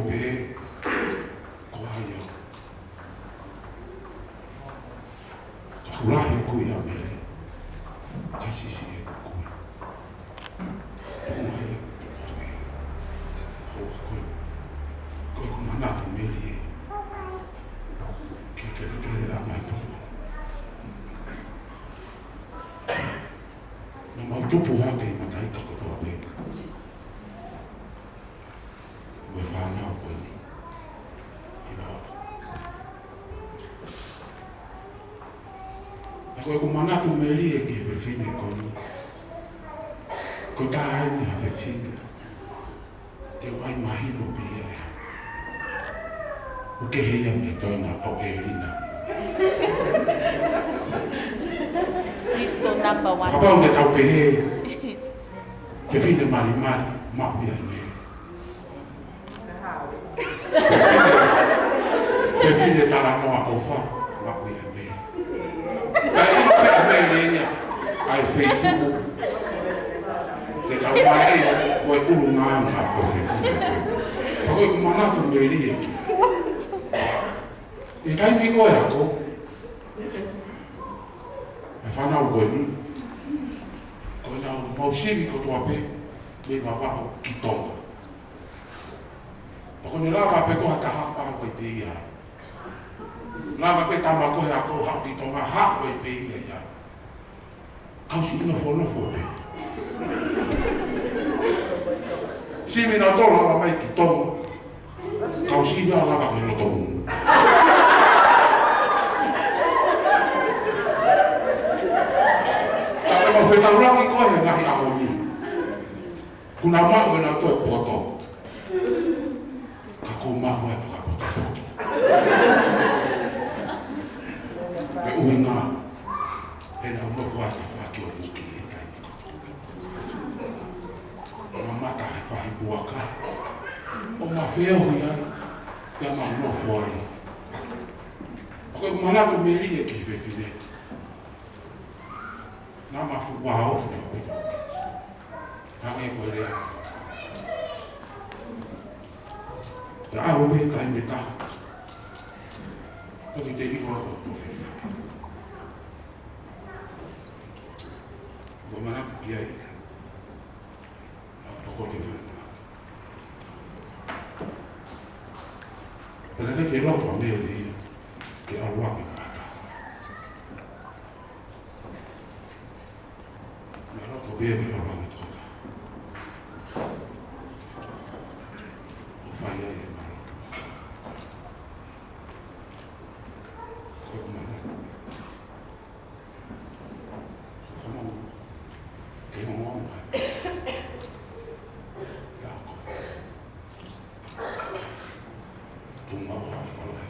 pe ko haia. Ka hurahi ko ia mele. Ka sisi e ko. Ko haia. Ko ko mana tu mele. Ke la mai tu. No mau tupu ha ke matai ka ko to pe. We found out when Ako ko mana tu meli e ke fine ko ni. Ko ta ai ni ha fine. Te wai mai no pe ia. O ke he me tona o Elina. He's the number one. Papa o te tau pe he. Ke fine mali ma ia ni. Ke fine tala noa o fa ma ia ni. Ai pe me ni ai feito. Te tawai o e ulu nganga o fine. Ako ko mana tu meli e ki. E kai mi ko e ako. E whanau koe ni. Koe nau mausiri ko tua pe. Me wawaho ki tonga. Ako ni lava pe koha ta hapa koe pe ia. Lava pe tama koe ako hau ki tonga ha koe pe ia ia. Kausi ina whanofo pe. Simi na tola wa mai ki tonga. Kausi ina lava koe no tonga. Ko fe tauraki ko he ngahi ahoni. Kuna mau e na toi poto. Ka ko mau e whakapoto. Pe uinga. E na unofu ata whaki o uki e kai. Ma mata he whahi puaka. O ma wheo hui ai. Ia ma unofu ai. Ako e manatu meri e ki whewhine. Nā mafu wahau funa oi. Hange koe rea. Te aho pe tai me taha. Ko te hiko ato to whewhi. Ko manatu ki ai. Toko te whewhi. Pena te ke roto a mea te ia. Ke aruake ma. Bebe o rangi toka. O whai ai e maro. Koe kumana. O whamau. Ke hongo au mai. Ia koe. Tunga o hau whalai.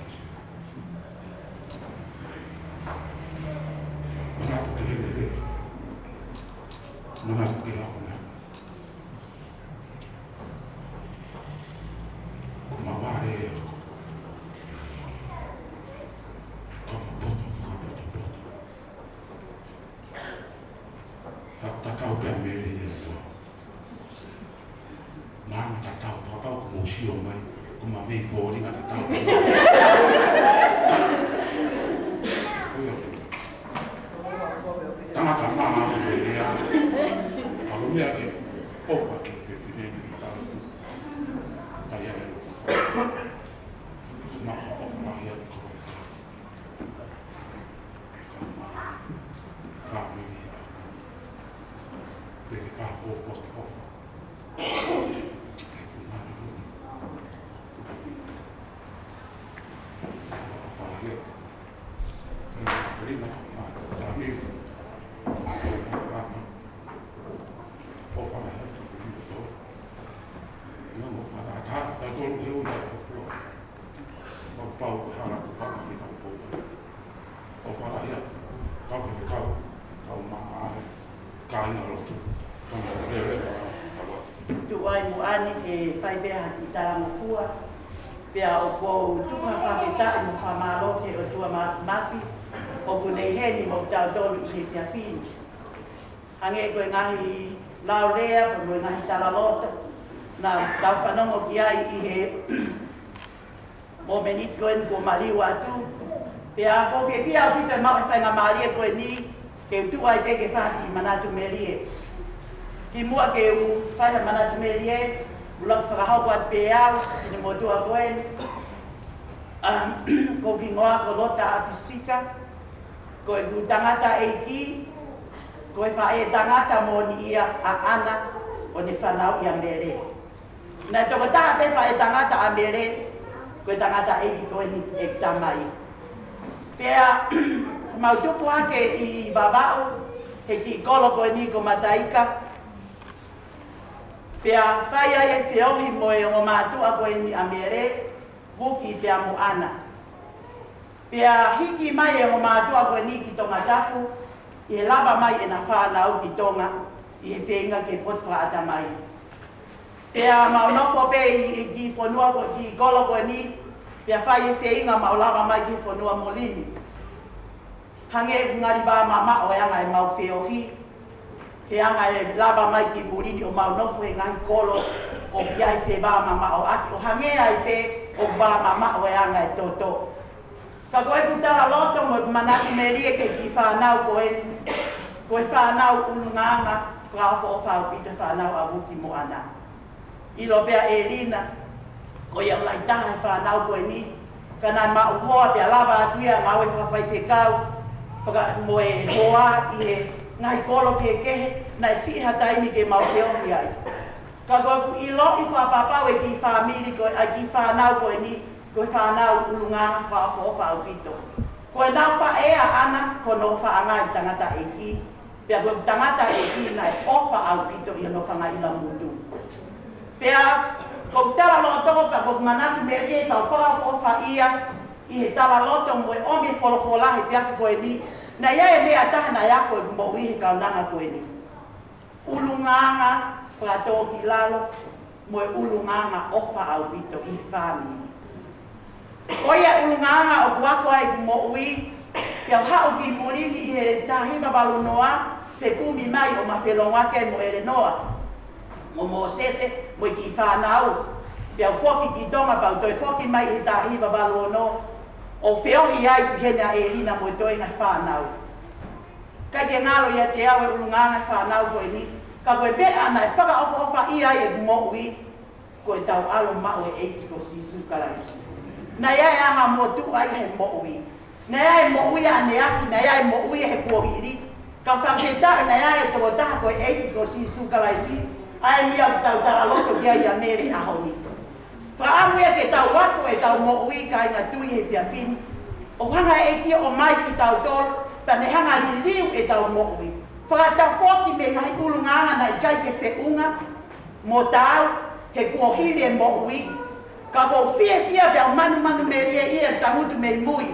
Manatu te hele rea. Mana tu kira aku nak. Kuma ware aku. Kamu poto. Tak tahu pemeli itu. Mana tak tahu aku musio mai. Kuma mei fori tak tahu. Tama aku dia. Kalau dia ke ofa ke fine ni tahu. Kaya ni. Cuma ofa mahir ko. Family. Bagi papo ko ofa. Ofa mahir. Beri nak family. Tuai muani e fai bea ki tala mokua. Pea o kou tuka whawhetai mo whamalo ke o tua mafi. O kunei heni mo tau tolu i he fia fini. Hange koe ngahi lau lea, koe ngahi tala loto. Na tau whanongo ki ai i he mo menit koen ko maliwa tu. Pea ko fia pito ma fa nga malia koen ni ke tu ai ke fa ki manatu melie. Ki mua ke u fa manatu melie, ulak fa ha wat pea ni mo tu koen. Ko kingoa ko lota apisika. Ko e tangata eiki, ko e whae tangata mo ni ia a ana o ne whanau ia mere. Nā toko taha pe whae tangata a mere, ko e tangata eiki ko e tamai. Pea, mautupu ake i babau, he ki kolo ko e ni ko mataika. Pea, whae ai e whiohi mo e o mātua ko e ni a mere, wuki pea mo ana. Pea hiki mai e o mātua koe ni ki tonga tapu, i he lava mai e na whānau ki tonga, i he whenga ke pot whaata mai. Pea maunofo pe i ki whanua ko ki kolo koe ni, pea whai e whenga mau lava mai ki whanua molini. Hange ngari ba mama o anga e mau whiohi, he anga e lava mai ki molini o maunofo e ngahi kolo, o pia i whe ba mama o aki, o hange ai te o ba mama o anga e toto. Ka koe kutara loto mo manaki merie ke ki whanau koe whanau ulunganga whao whao pita whanau abuki mo ana. Ilo pea e lina, koe au lai taha whanau koe ni, ka nai ma ukoa pea lava atuia ngau e whawhai te kau, whaka mo e hoa i he ngai kolo ke kehe, nai siha taimi ke mau teohi ai. Ka koe ku ilo i whapapau e ki whamiri koe, ai ki whanau koe ni, koe whanau ulunganga whao pito. Koe nau whaea ana, ko no whaanga i tangata eki. Pea koe tangata eki nai o whao pito i no whanga ila mutu. Pea, ko tala loto, pea ko manatu merie tau whao whaia, i he tala loto mo e omi wholofolahe piafi koe ni, na ia e mea tahana ia koe mo i he kaunanga koe ni. Ulunganga whatoa ki lalo, mo e ulunganga o whao pito i he whamiri. Oia ulunganga o kuako ai mo ui, kia hao ki morini i he tahiwa balu noa, te kumi mai o mawhelonga ke mo ere noa. Mo sese, mo ki whanau, kia whoki ki tonga pau, toi whoki mai he tahiwa balu no, o whiohi ai ki hena e lina mo toi ngai whanau. Kai ke ngalo ia te awe ulunganga whanau koe ni, ka koe pe ana e whaka ofa i ai e mo ui, koe tau alo mao e eiki ko sisu karaisi. Na ia e anga mo tu ai he mo ui. Na ia e mo ui ane aki, na ia e mo ui he kuohiri. Ka whaketa na ia e toko taha koe eiki ko si sukalaisi. Ai ia tau tara loto kia ia mere ahoni. Whaamu ia ke tau watu e tau mo ui ka inga tui he whiawhini. O hanga eiki o mai ki tau tol, pa ne hanga li liu e tau mo ui. Whakata whoki me ngahi ulunganga na i kai ke whiunga, mo tau he kuohiri e mo ui. Ka ko fia pia manu merie ia tangutu me mui.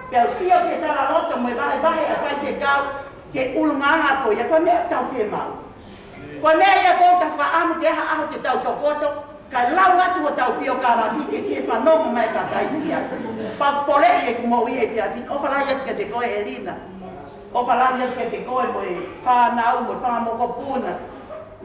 Pia fia ke tala loto mo vai a fai te kau ke ulunganga ko ia ko me tau fia mau. Ko me ia ko ta fa amu ke ha aho te tau tokoto ka lau atu o tau pio ka la fi ke fia fa no mai ka tai ia. Pa pole ia mo ia fia fin o fala ia ke te ko Elina. O fala ia ke te ko mo fa na mo fa mo ko puna.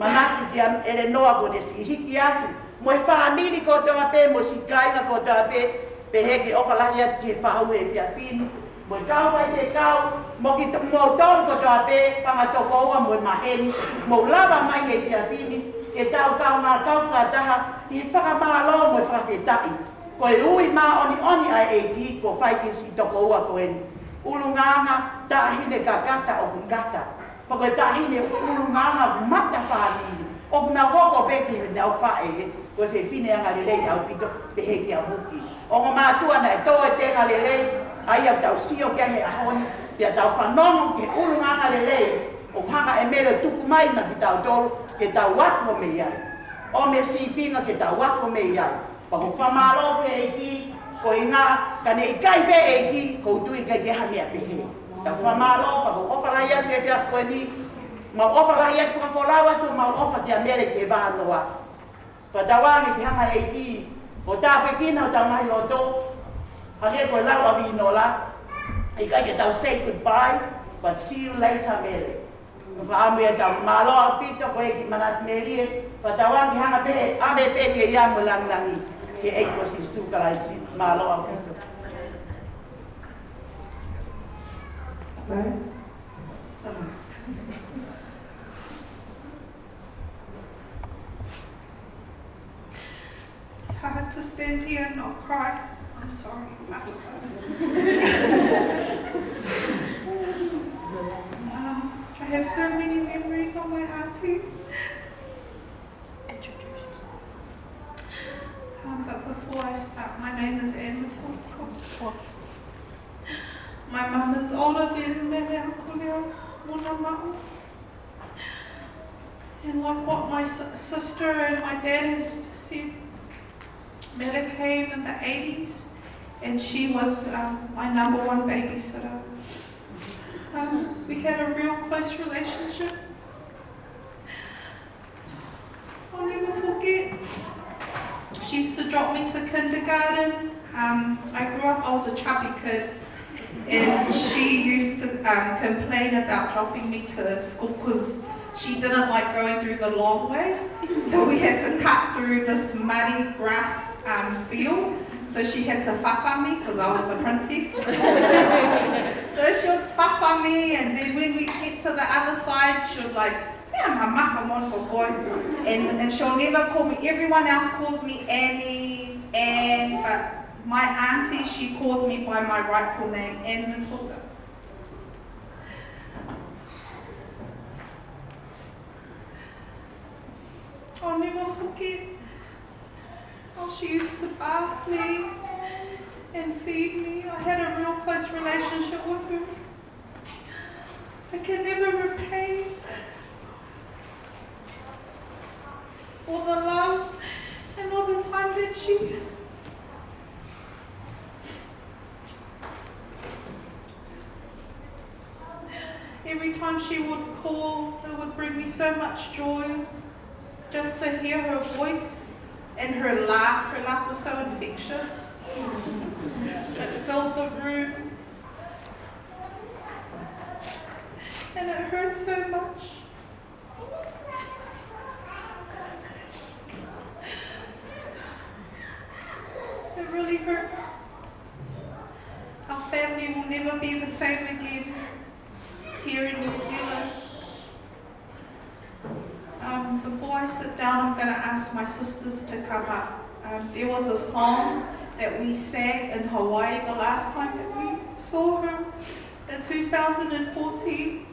Manatu dia Elenoa ko ne hiki atu. Mo e whamiri ko toa pe, mo si kainga ko toa pe, pe heke o whalahia ki he whahau e whiawhini. Mo e kau whai te kau, mo ton ko toa pe, whangatoko ua mo e maheni, mo lava mai he whiawhini, e tau kau ngā kau whataha, i whakamalo mo e whawhetai. Ko e ui mā oni ai e ki, ko whai ki si toko ua ko eni. Ulunganga, tahine ka kata o kukata. Pako e tahine ulunganga mata whamiri. O kuna hoko peki he nau whae he, ko e whine anga lelei au pito pe heki au huki. O ngā mātua na e tō e tenga lelei, ai au tau sio kia he ahoni, pia tau whanongo ke ulunga anga lelei, o hanga e mere tuku mai na ki tau tolu, ke tau wako me iai. O me sipinga ke tau wako me iai. Pako whamaro pe eiki, ko i ngā, ka ne i kai pe eiki, ko utui ke ke hamia pe he. Tau whamaro, pako ofalai atu e whia koe ni, ma ofa la ia whakawholawa tu ma ofa te amere ke wānoa. Whatawangi ki hanga eiki, o tāpe kina o tau mahi loto, hake koe lau awi inola, i kai ke tau say goodbye, but see you later mere. Whaamu e tau māloa pito koe ki manat merie, whatawangi hanga pehe, ame pehe ia mo langlangi. ke eiko si sukarai si malo au kito. It's hard to stand here and not cry. I'm sorry, last I have so many memories of my auntie. But before I start, my name is Anne Matoko. My mum is older than Mele Akuleo Munamau. And like what my sister and my dad have said, Mele came in the 80s and she was my #1 babysitter. We had a real close relationship. I'll never forget. She used to drop me to kindergarten. I grew up, I was a chubby kid, and she used to complain about dropping me to school because she didn't like going through the long way. So we had to cut through this muddy grass field. So she had to fafa me because I was the princess. So she would fafa me, and then when we get to the other side, she would like, and she'll never call me. Everyone else calls me Annie, Anne, but my auntie, she calls me by my rightful name, Anne Matilda. I'll never forget how she used to bath me and feed me. I had a real close relationship with her. I can never repay all the love and all the time that she every time she would call, it would bring me so much joy just to hear her voice and her laugh. Her laugh was so infectious. It filled the room. And it hurt so much. It really hurts. Our family will never be the same again here in New Zealand. Before I sit down, I'm going to ask my sisters to come up. There was a song that we sang in Hawaii the last time that we saw her in 2014.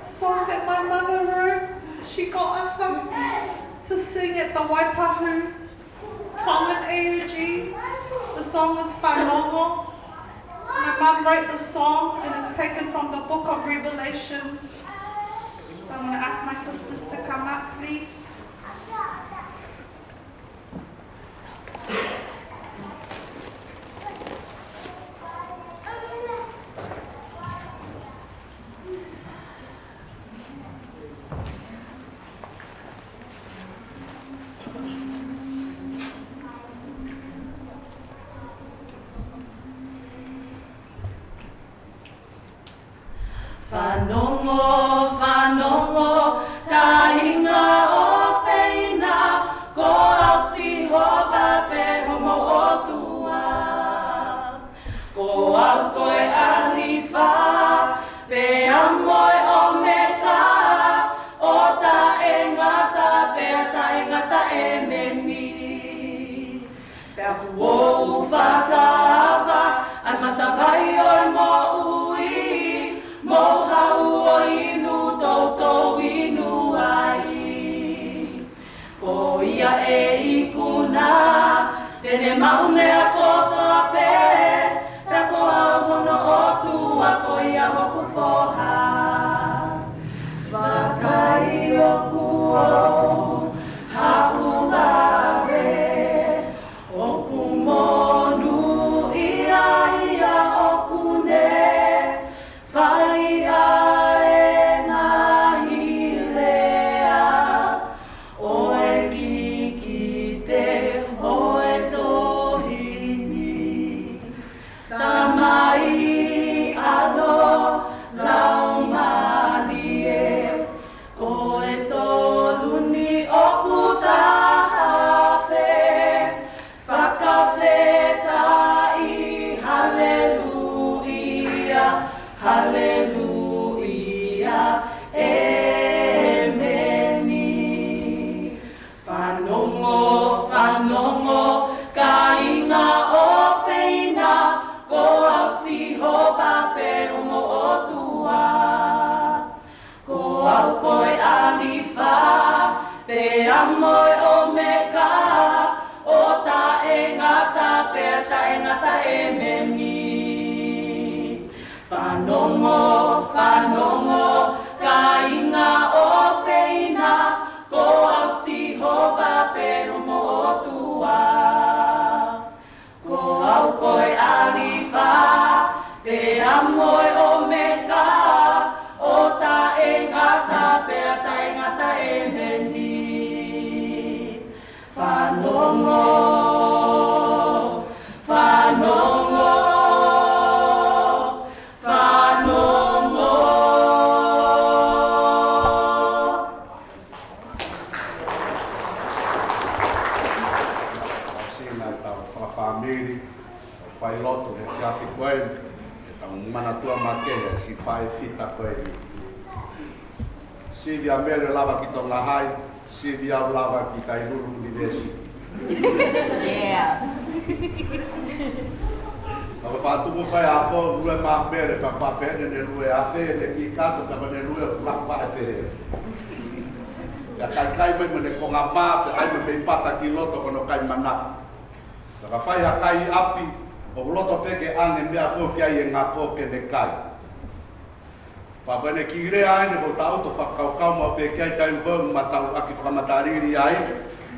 A song that my mother wrote. She got us up to sing at the Waipahu Tongan AUG. The song was Whanongo. My mum wrote the song and it's taken from the book of Revelation. So I'm going to ask my sisters to come up, please. Whanongo, whanongo, ka inga o whina, ko au sihova pe homo o tua. Ko au koe alifa, pe amoe o meka, o ta e ngata, pe ta e ngata e meni. Pe aku o whakawa, ai matawai o mo ui, mo hau o inu toutou inu ai. Ko ia e ikuna, tene maune a kotoa pe, tako au hono o tua ko ia hoku foha. Wakai o kuo, hau wawe, o kumonu ia ia o kune, whai a e ngā hilea, o e kiki te o e tohini. Tamai alo lau malie, ko e tolu amoi o me ka o ta e ngata pea ta e ngata e meni. Whanongo, whanongo, ka inga o whina, ko au sihowa pe homo o tua. Ko au koe alifa, pe amoi o me ka, o ta e ngata pea ta e ngata e meni. Whanongo, whanongo, fai loto e kafi koe e tau manatua makea si fai fita koe ni. Si via mele lava ki tonga hai, si via lava ki tai lulu ni desi. Yeah. Tau whātumu koe a po rue mā pere pa whapene ne rue a whee ne ki kato tama ne rue lakwa e pere. Ia kai mai mene konga mā pe ai me mei pata ki loto kono kai manaka. Taka whai ha kai api o loto peke ane mea ko kia i e ngā koke ne kai. Pāpene ki rea aine ko tau to whakaukau mau peke ai tai whau ma tau aki whakamatariri ai.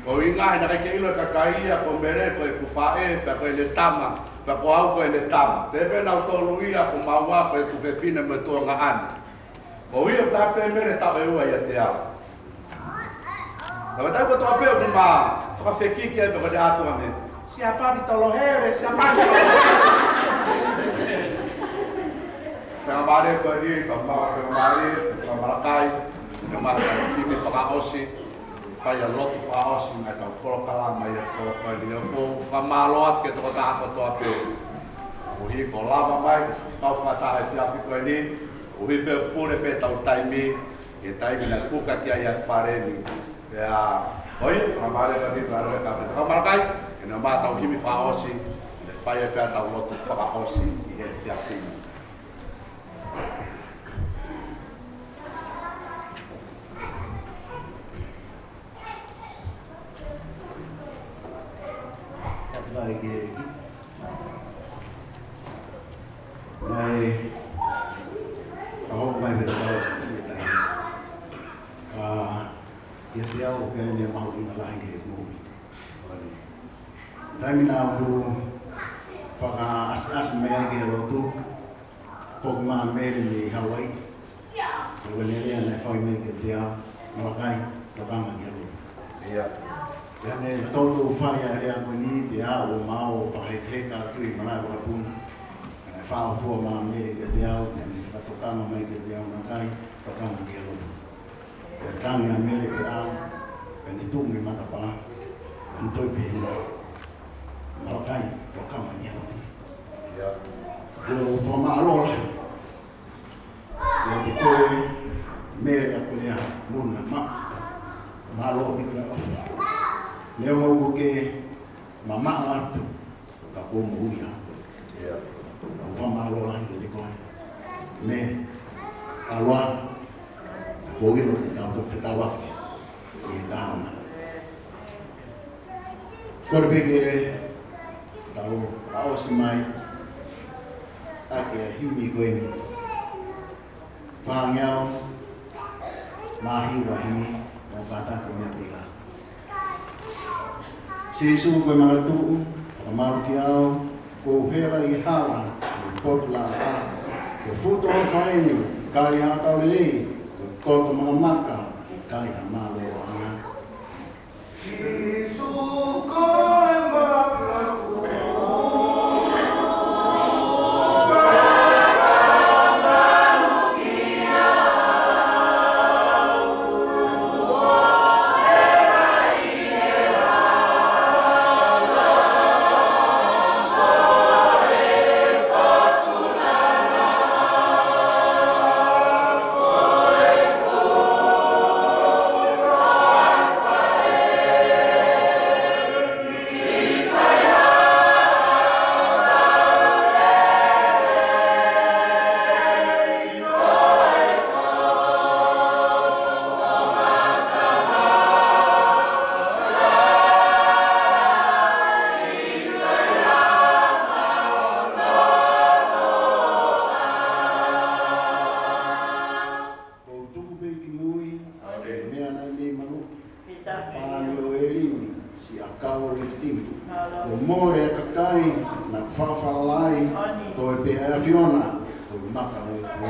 Ko i ngahe na ke ilo kakaia ko mere ko e kuwhae pe ko e ne tama, pe ko au ko e ne tama. Pepe nau tolu ia ko maua ko e kuwhewhine me tua ngā ane. Ko ia pepe mere tau e ua ia te au. Ka tai ko toa peo ni mā whakawhekiki e pe ko te atua me. Siapa di Tolohere, siapa di Tolohere. Whamare koe ni, whamare, whamarakai, kimi whakaosi, whai a lotu whakaosi, mai tau porokala, mai a koe koe ni, o whamaloat ke toko tāko toa pē. O hi ko lava mai, tau whataha e whiawhi koe ni, o hi pē pure pē tau taimi, e taimi na kuka ki ai a whare ni. Pea, hoi, whamare koe ni, whamarakai, e nā mā tau himi whaosi, e whai e pēr tau lotu whakaosi i he whiawhini. Lai ke ki. Lai au mai me tau se tai. Ia te au ke ne mahu ina lai e nui. Taimina ku whaka as mea ke rotu pok maa meri ni Hawaii. Ko rea nei whai me ke te au marakai rakama ki haru. Ia. Ia ne tolu whai a rea koe ni pe a o mao whakaiteka tui marai wakapuna. Nei whao fua maa meri ke te au, nei whakatokama mai ke te au marakai rakama ki haru. Ia tangi a meri pe a, pe ni tungi matapa, pe ni toi pe hina. Marakai rakama ki haru. Ia. Ko whamaaroa ia te koe mere a kolea muna ma maaroa ki koe ofa. Leo hau ke mamaa atu ka komo uia. Ia. Ko whamaaroa ki te koe. Me aroa ko ilo ki tau whetawaki i tāna. Kore peke tau aosi mai ake himi koe ni. Whangeau, mahi wahimi, o kata ko mea tila. Sisu koe mga tuu, kamaru ki au, ko hera i hawa, ko potula a, ko futo o whaini, kai ha tau lelei, ko koto mga maka, kai ha malo o anga. Sisu koe maka kai na whawhalai toi pe a Fiona toi maka mo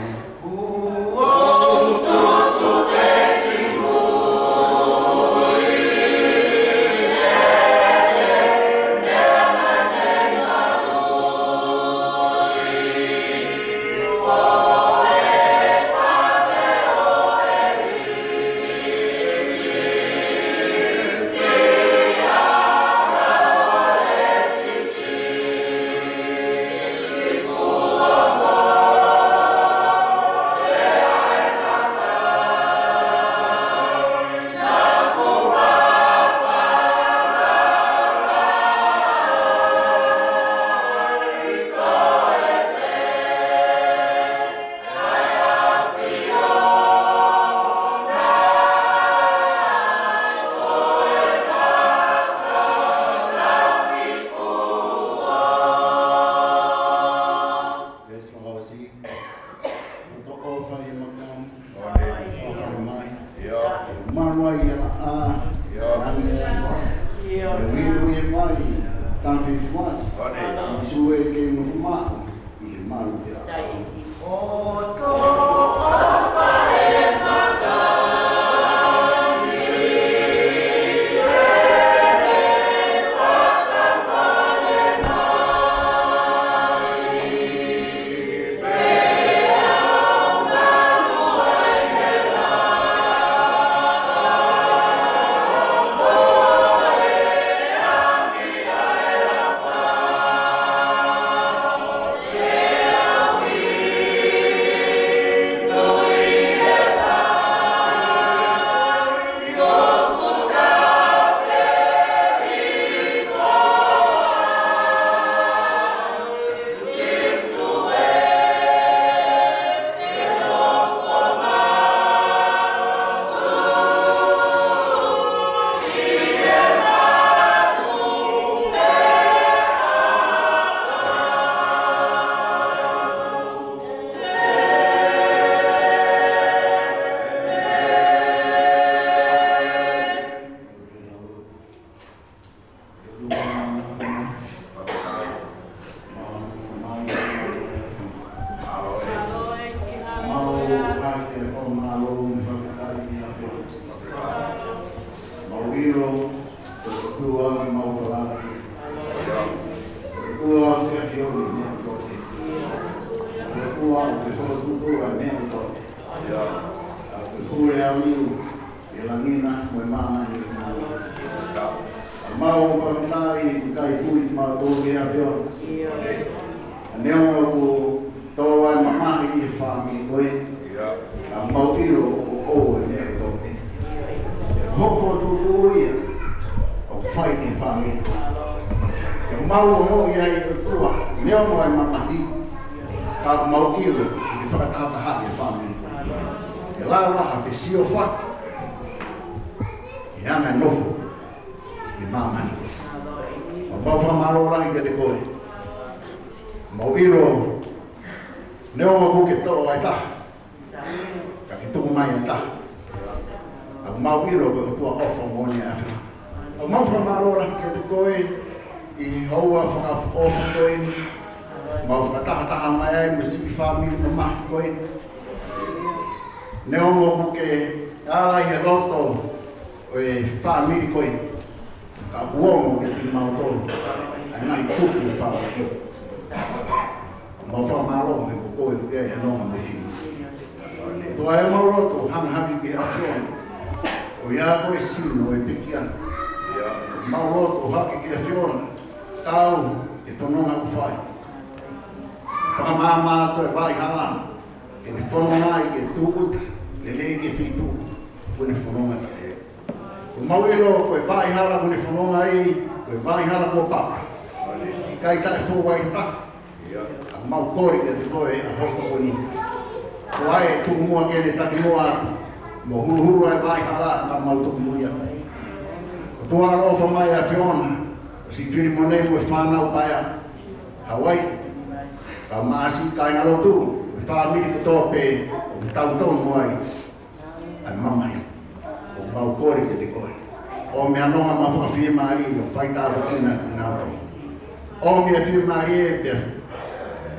O me fi mari be.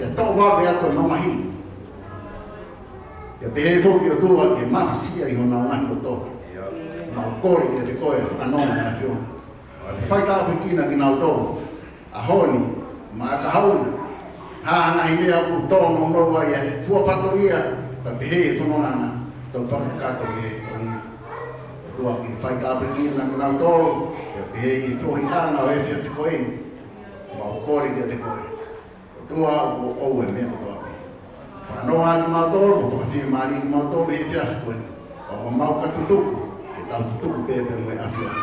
Ya to wa be ko no mahi. Ya be he fo ki o tua ke mafasia I hona ngai ko to. Ma kore ke te koe anona na fio. Fai ka pikina ki nau to. A honi ma ka hauna. Ha na I mea ku to no no wa ya fu fatoria pa be he fo no na to fa ka to ke oni. Tua ki fai ka pikina ki nau to. Ya be he fo hi ana o e fi ko in. Ma kore ke te koe. Tua o e mea ko to. No há de motor, vou fazer mari de motor bem fiasco. O mau catutuco, que tá tudo bebe no avião.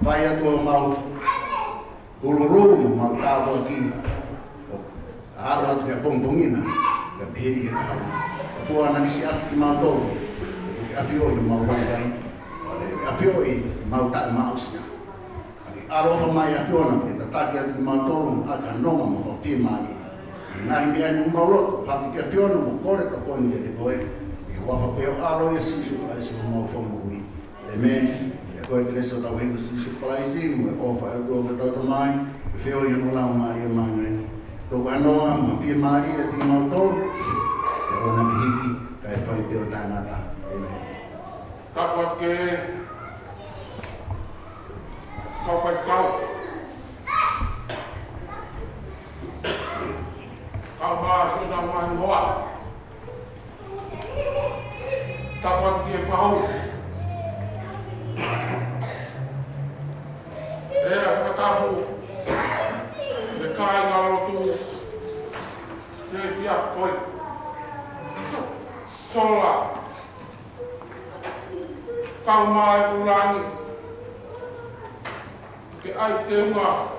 Vai a tua mau, buluru, mau tava aqui. A água que é pompomina, que bebe a água. Tua na bicicleta de motor, que avião e mau vai. Avião e mau tá maus. A rofa mai avião, que tá aqui de motor, a canoma, o firmari. Na himia ni mauloto, hapi ke fiona mo kore ka poni e koe. I wafa peo aro e sisu ka isi mo mau whamu hui. E me, e koe te resa tau heko sisu palaisi, mo e ofa e kua ka tau mai, e feo i hano lau maari e mangani. Toko anoa, ma pia maari e ti mau tō, e ona ki hiki, ka e whai peo tāngata. E me. Kapua ke skau whai skau. Kau ba so na wa hoa. Tapat dia pau. Apa tahu? Dekai ngalo tu. Dia siap koi. Sola. Kau mai ulangi. Ke ai te uma.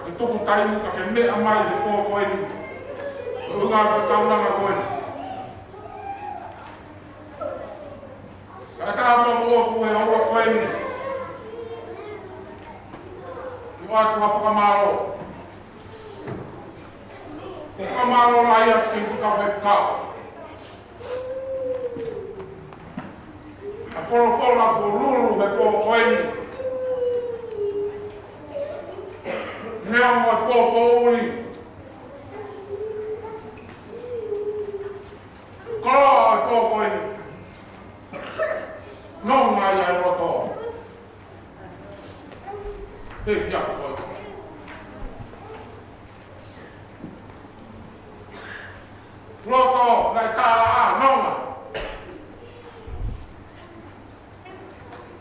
Ke tuku tainu ka ke mea mai he kō koe ni. Unga ka kaunanga koe ni. Ka tātua mua koe haua koe ni. Ki wātu ha whakamaro. Whakamaro rai a ki whaka whekau. A whorofora ko ruru he kō koe ni. Hea mo e kōpō uri. Kora e kōpō ini. Nō mai ai roto. He whiaka koe. Roto, nei tāra a, nōnga.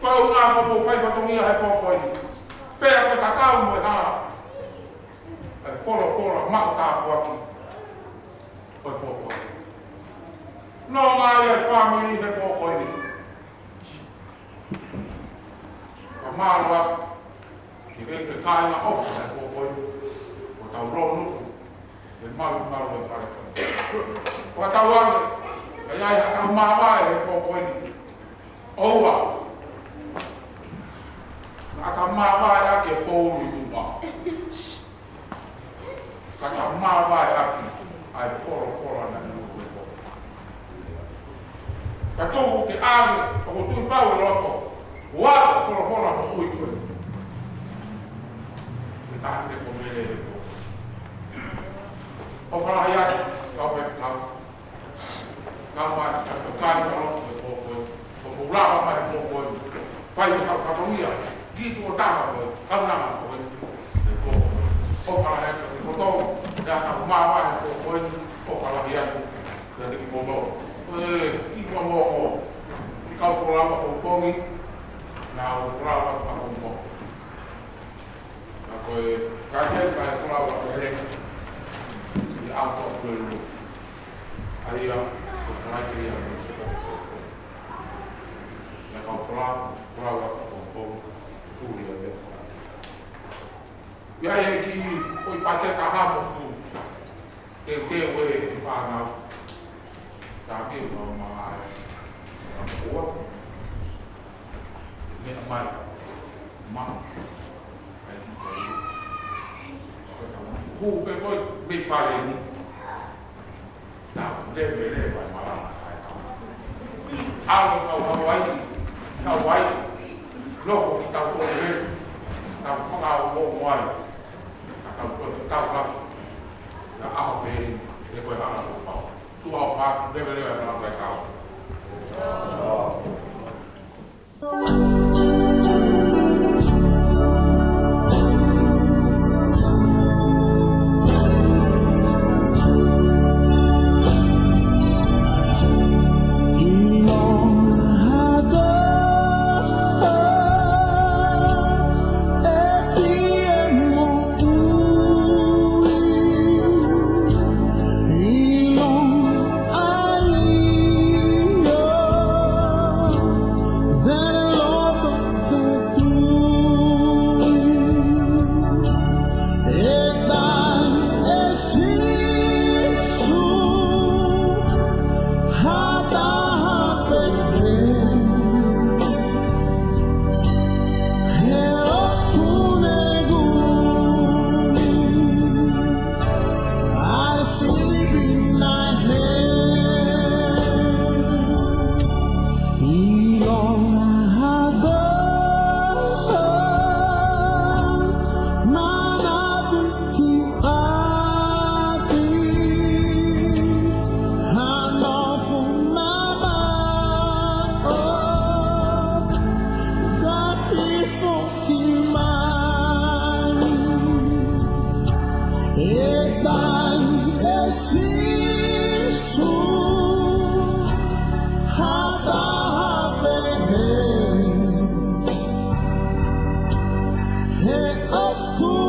Koe unga kōpō whaipatongia he kōpō ini. Pea ko tatau mo e hā. Fora, mau tapu aqui. Foi pouco. Não há família de pouco aí. A malva, que vem que cai na oca, é pouco aí. O tal rono, é mal vai para. O tal ano, aí a malva é pouco aí. Oua. A malva é que é pouco do mal. Kata maa vai aqui, ai fora na lua. Kato te ave, o tu pau loto, wa fora no ui koe. Te tāte ko mele e ko. O whara ia, skau pe kau. Kau mas ka kai ka loto e ko koe. O mulawa mai ko koe. Pai ka katongia, gitu o tāma koe, kau nama koe. E ko o whara ia. Koto ya ta mawa ko ko ko kala dia ko de ko mo i ko mo ko si ka ko la ko ko ni na o fra pa ko mo na ko ka je ka ko la ko ele i a ko ko lu ai ya ko fra ki ya na ka fra ko ko tu ya de ya e ki oi pate ka ha mo tu te we fa na sa ki no ma ko ne mai ma ai ku pe ko mi fa le ni ta le ba ma la si ha no ka wa lo ko ki ta ko le tau whakao mō moai, a tau koe whakao rapi, na aho pe e koe hana mō pao. Tu au whātu lewe lewe mana kai kao. Hey, oh, cool.